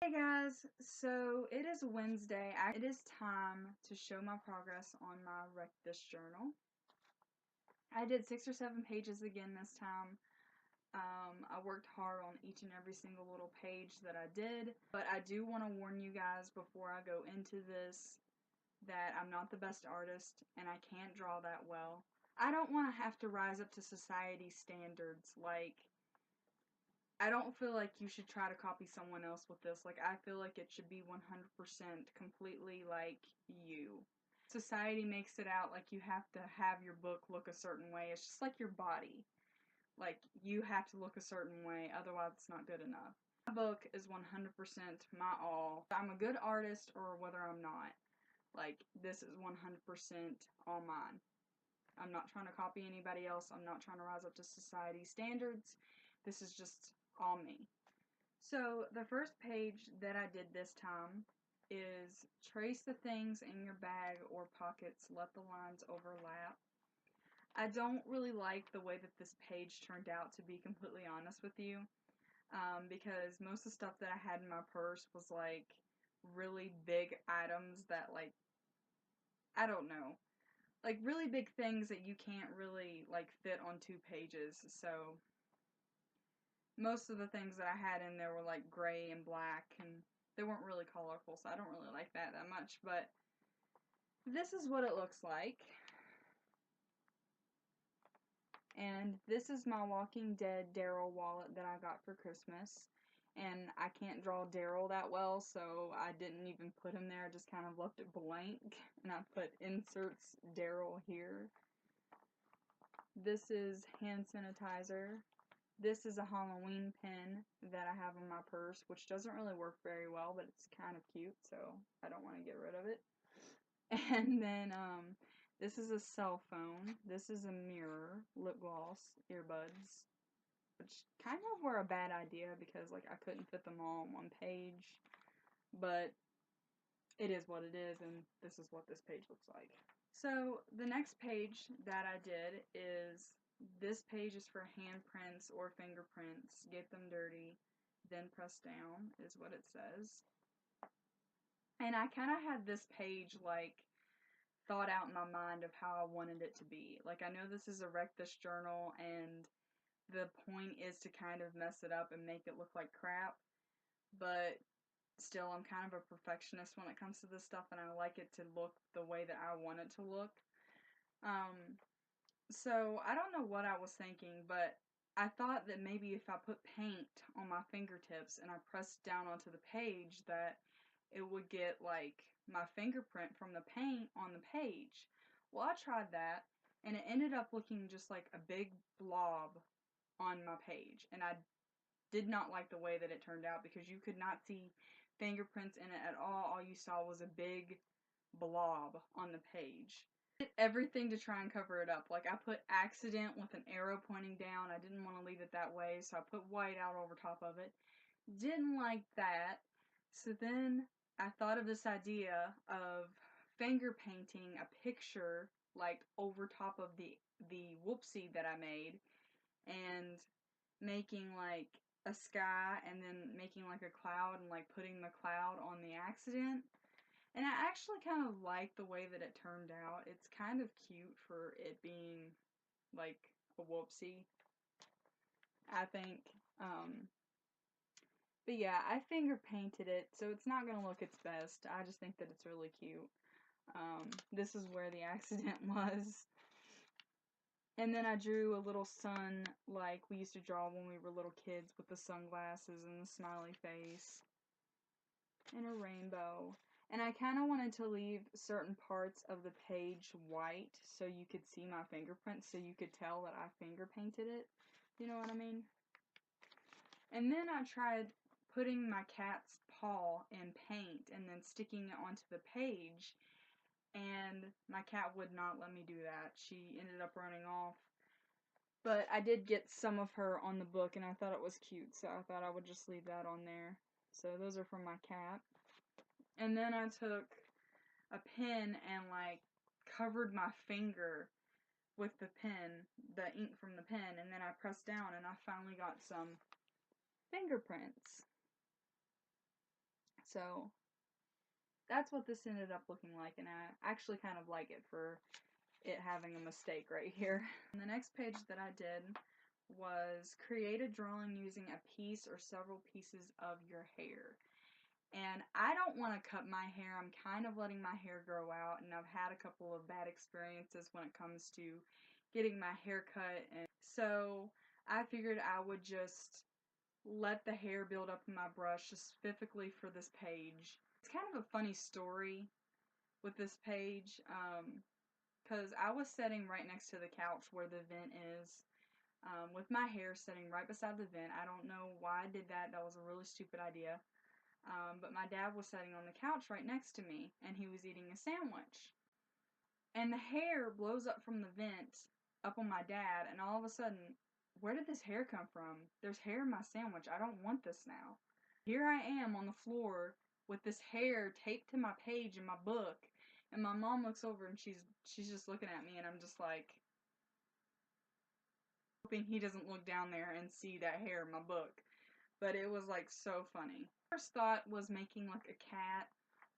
Hey guys, so it is Wednesday. It is time to show my progress on my Wreck This journal. I did 6 or 7 pages again this time. I worked hard on each and every single little page that I did, but I do want to warn you guys before I go into this that I'm not the best artist and I can't draw that well. I don't want to have to rise up to society standards. I don't feel like you should try to copy someone else with this. I feel like it should be 100% completely like you. Society makes it out like you have to have your book look a certain way. It's just like your body. You have to look a certain way, otherwise it's not good enough. My book is 100% my all. I'm a good artist or whether I'm not. This is 100% all mine. I'm not trying to copy anybody else. I'm not trying to rise up to society standards. This is just all me. So the first page that I did this time is trace the things in your bag or pockets, let the lines overlap. I don't really like the way that this page turned out, to be completely honest with you, because most of the stuff that I had in my purse was really big items that I don't know, really big things that you can't really fit on 2 pages. So most of the things that I had in there were gray and black, and they weren't really colorful, so I don't really like that much, but this is what it looks like. And this is my Walking Dead Daryl wallet that I got for Christmas. And I can't draw Daryl that well, so I didn't even put him there. I just kind of left it blank. And I put inserts Daryl here. This is hand sanitizer. This is a Halloween pin that I have in my purse, which doesn't really work very well, but it's kind of cute, so I don't want to get rid of it. And then, this is a cell phone. This is a mirror, lip gloss, earbuds, which kind of were a bad idea because, I couldn't fit them all on one page, but it is what it is, and this is what this page looks like. So the next page that I did is, this page is for handprints or fingerprints. Get them dirty, then press down, is what it says. And I kind of had this page thought out in my mind of how I wanted it to be. I know this is a Wreck This journal, and the point is to kind of mess it up and make it look like crap, but still, I'm kind of a perfectionist when it comes to this stuff, and I like it to look the way that I want it to look. So I don't know what I was thinking, but I thought that maybe if I put paint on my fingertips and I pressed down onto the page, that it would get my fingerprint from the paint on the page. Well, I tried that, and it ended up looking just like a big blob on my page, and I did not like the way that it turned out because you could not see fingerprints in it at all. All you saw was a big blob on the page. I did everything to try and cover it up. I put accident with an arrow pointing down. I didn't want to leave it that way, so I put white out over top of it. Didn't like that. So then I thought of this idea of finger painting a picture over top of the whoopsie that I made, and making a sky, and then making a cloud, and putting the cloud on the accident. And I actually kind of like the way that it turned out. It's kind of cute for it being a whoopsie, I think. But yeah, I finger painted it, so it's not going to look its best. I just think that it's really cute. This is where the accident was. And then I drew a little sun like we used to draw when we were little kids, with the sunglasses and the smiley face and a rainbow. And I kind of wanted to leave certain parts of the page white so you could see my fingerprints, so you could tell that I finger painted it. You know what I mean? And then I tried putting my cat's paw in paint and then sticking it onto the page, and my cat would not let me do that. She ended up running off. But I did get some of her on the book, and I thought it was cute, so I thought I would just leave that on there. So those are from my cat. And then I took a pen and covered my finger with the pen, the ink from the pen, and then I pressed down and I finally got some fingerprints. So that's what this ended up looking like, and I actually kind of like it for it having a mistake right here. And the next page that I did was create a drawing using a piece or several pieces of your hair. And I don't want to cut my hair. I'm kind of letting my hair grow out, and I've had a couple of bad experiences when it comes to getting my hair cut. And so I figured I would just let the hair build up in my brush just specifically for this page. It's kind of a funny story with this page, because I was sitting right next to the couch where the vent is, with my hair sitting right beside the vent. I don't know why I did that. That was a really stupid idea. But my dad was sitting on the couch right next to me, and he was eating a sandwich. And the hair blows up from the vent up on my dad, and all of a sudden, where did this hair come from? There's hair in my sandwich. I don't want this now. Here I am on the floor with this hair taped to my page in my book, and my mom looks over and she's just looking at me, and I'm just like, hoping he doesn't look down there and see that hair in my book. But it was like so funny. First thought was making like a cat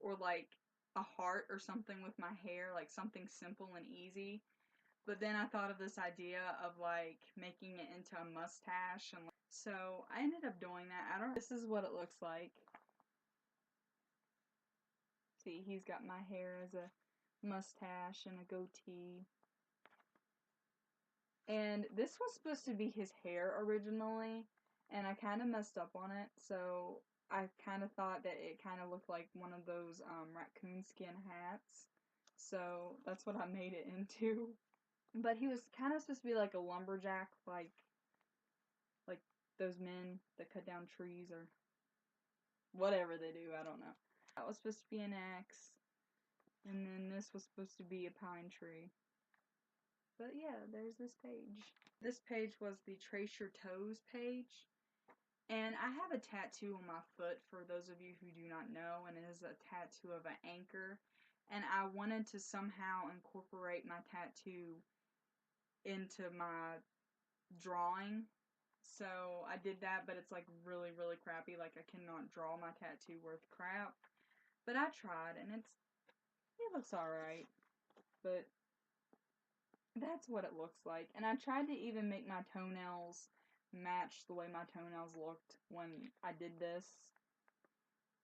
or like a heart or something with my hair, like something simple and easy. But then I thought of this idea of like making it into a mustache, and so I ended up doing that. This is what it looks like. See, he's got my hair as a mustache and a goatee. And this was supposed to be his hair originally, and I kind of messed up on it, so I kind of thought that it kind of looked like one of those raccoon skin hats. So that's what I made it into. But he was kind of supposed to be like a lumberjack, like those men that cut down trees or whatever they do, I don't know. That was supposed to be an axe, and then this was supposed to be a pine tree. But yeah, there's this page. This page was the Trace Your Toes page. And I have a tattoo on my foot, for those of you who do not know, and it is a tattoo of an anchor. And I wanted to somehow incorporate my tattoo into my drawing. So I did that, but it's like really, really crappy. Like I cannot draw my tattoo worth crap. But I tried, and it looks alright. But that's what it looks like. And I tried to even make my toenails match the way my toenails looked when I did this.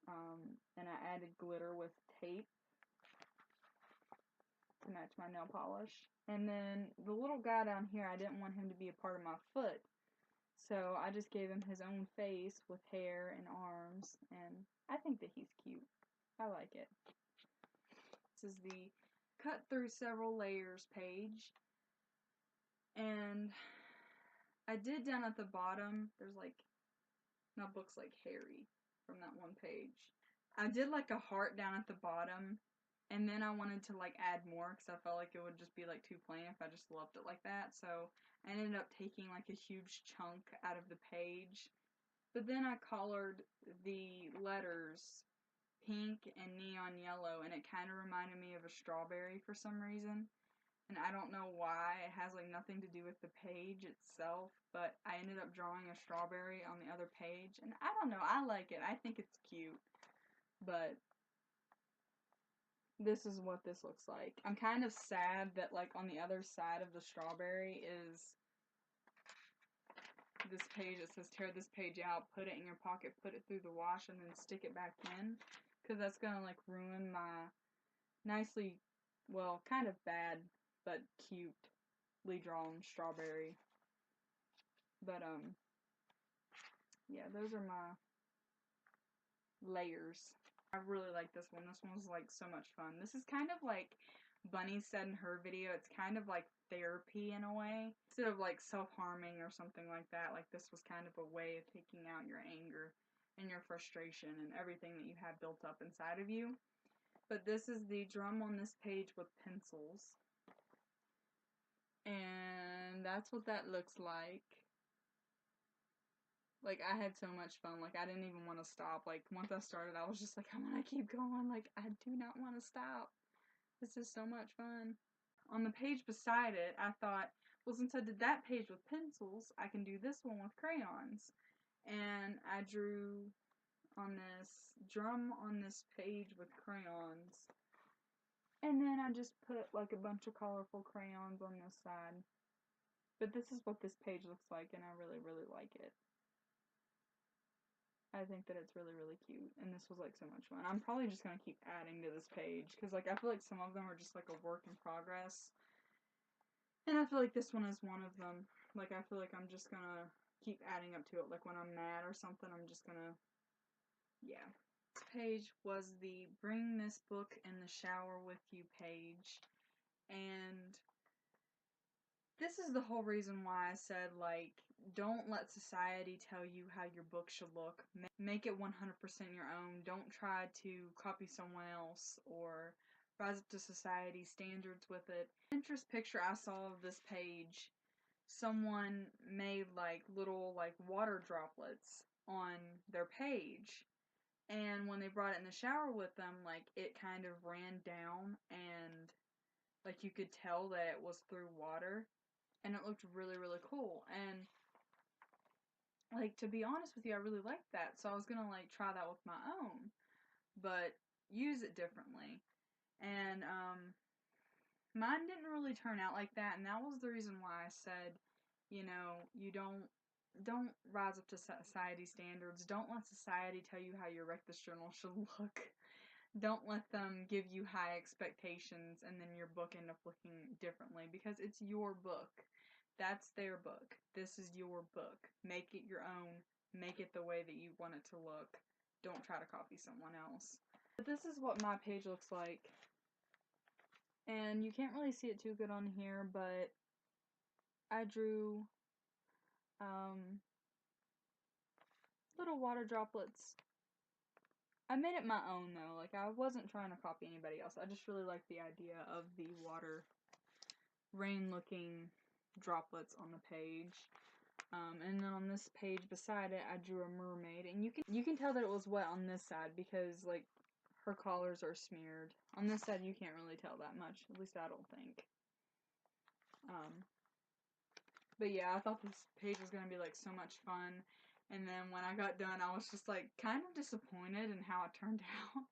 And I added glitter with tape to match my nail polish. And then the little guy down here, I didn't want him to be a part of my foot. So I just gave him his own face with hair and arms, and I think that he's cute. I like it. This is the cut through several layers page. And I did down at the bottom, there's like, my book's like hairy from that one page. I did like a heart down at the bottom, and then I wanted to like add more because I felt like it would just be like too plain if I just left it like that. So I ended up taking like a huge chunk out of the page. But then I colored the letters pink and neon yellow, and it kind of reminded me of a strawberry for some reason. And I don't know why. It has like nothing to do with the page itself, but I ended up drawing a strawberry on the other page, and I don't know, I like it. I think it's cute. But this is what this looks like. I'm kind of sad that like on the other side of the strawberry is this page. It says tear this page out, put it in your pocket, put it through the wash, and then stick it back in, because that's gonna like ruin my nicely, well, kind of bad but cutely drawn strawberry. But yeah, those are my layers. I really like this one. This one was like so much fun. This is kind of like Bunny said in her video, it's kind of like therapy in a way. Instead of like self-harming or something like that, like this was kind of a way of taking out your anger and your frustration and everything that you have built up inside of you. But this is the drum on this page with pencils. And that's what that looks like. Like, I had so much fun. Like, I didn't even want to stop. Like, once I started, I was just like, I want to keep going. Like, I do not want to stop. This is so much fun. On the page beside it, I thought, well, since I did that page with pencils, I can do this one with crayons. And I drew on this, drum on this page with crayons, and then I just put like a bunch of colorful crayons on this side. But this is what this page looks like, and I really, really like it. I think that it's really, really cute, and this was like so much fun. I'm probably just gonna keep adding to this page, because like I feel like some of them are just like a work in progress, and I feel like this one is one of them. Like I feel like I'm just gonna keep adding up to it. Like when I'm mad or something, I'm just gonna, yeah. This page was the bring this book in the shower with you page, and this is the whole reason why I said, like, don't let society tell you how your book should look. Make it 100% your own. Don't try to copy someone else or rise up to society's standards with it. Pinterest picture I saw of this page, someone made, like, little, like, water droplets on their page. And when they brought it in the shower with them, like, it kind of ran down and, like, you could tell that it was through water. And it looked really, really cool. And, like, to be honest with you, I really liked that. So I was gonna, like, try that with my own. But use it differently. And, mine didn't really turn out like that. And that was the reason why I said, you know, you don't rise up to society standards. Don't let society tell you how your Wreck This Journal should look. Don't let them give you high expectations and then your book end up looking differently, because it's your book. That's their book. This is your book. Make it your own. Make it the way that you want it to look. Don't try to copy someone else. But this is what my page looks like. And you can't really see it too good on here, but I drew little water droplets. I made it my own though. Like, I wasn't trying to copy anybody else. I just really liked the idea of the water rain looking droplets on the page. And then on this page beside it, I drew a mermaid, and you can tell that it was wet on this side because, like, her collars are smeared. On this side, you can't really tell that much. At least I don't think. But yeah, I thought this page was gonna be like so much fun, and then when I got done, I was just like kind of disappointed in how it turned out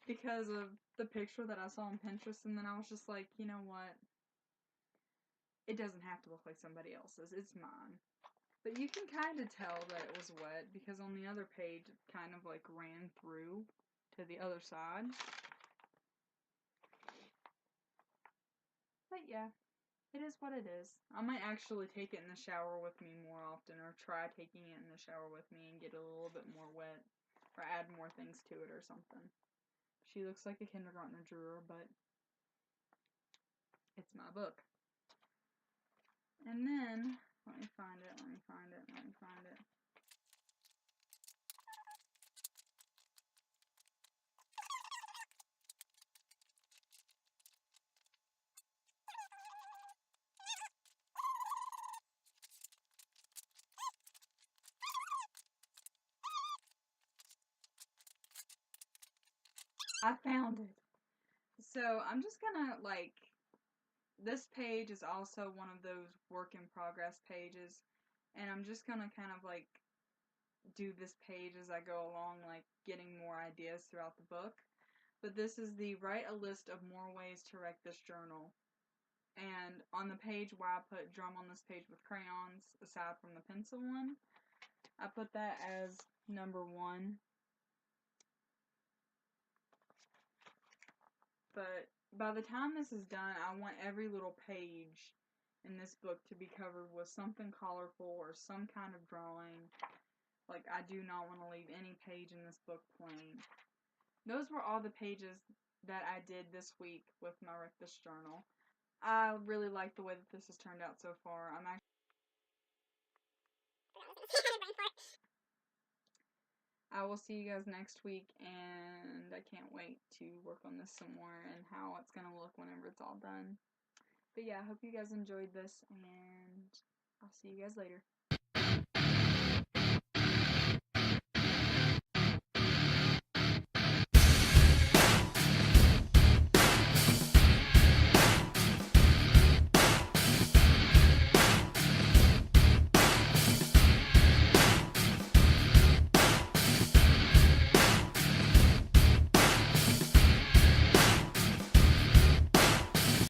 because of the picture that I saw on Pinterest, and then I was just like, you know what? It doesn't have to look like somebody else's. It's mine. But you can kind of tell that it was wet because on the other page it kind of like ran through to the other side. But yeah, it is what it is. I might actually take it in the shower with me more often, or try taking it in the shower with me and get it a little bit more wet, or add more things to it or something. She looks like a kindergartner drewer, but it's my book. And then, let me find it. I found it. So I'm just gonna, like, this page is also one of those work in progress pages, and I'm just gonna kind of like do this page as I go along, like getting more ideas throughout the book. But this is the write a list of more ways to wreck this journal. And on the page where I put drum on this page with crayons, aside from the pencil one, I put that as number 1. But by the time this is done, I want every little page in this book to be covered with something colorful or some kind of drawing. Like, I do not want to leave any page in this book plain. Those were all the pages that I did this week with my Wreck This Journal. I really like the way that this has turned out so far. I will see you guys next week, and I can't wait to work on this some more and how it's going to look whenever it's all done. But yeah, I hope you guys enjoyed this, and I'll see you guys later.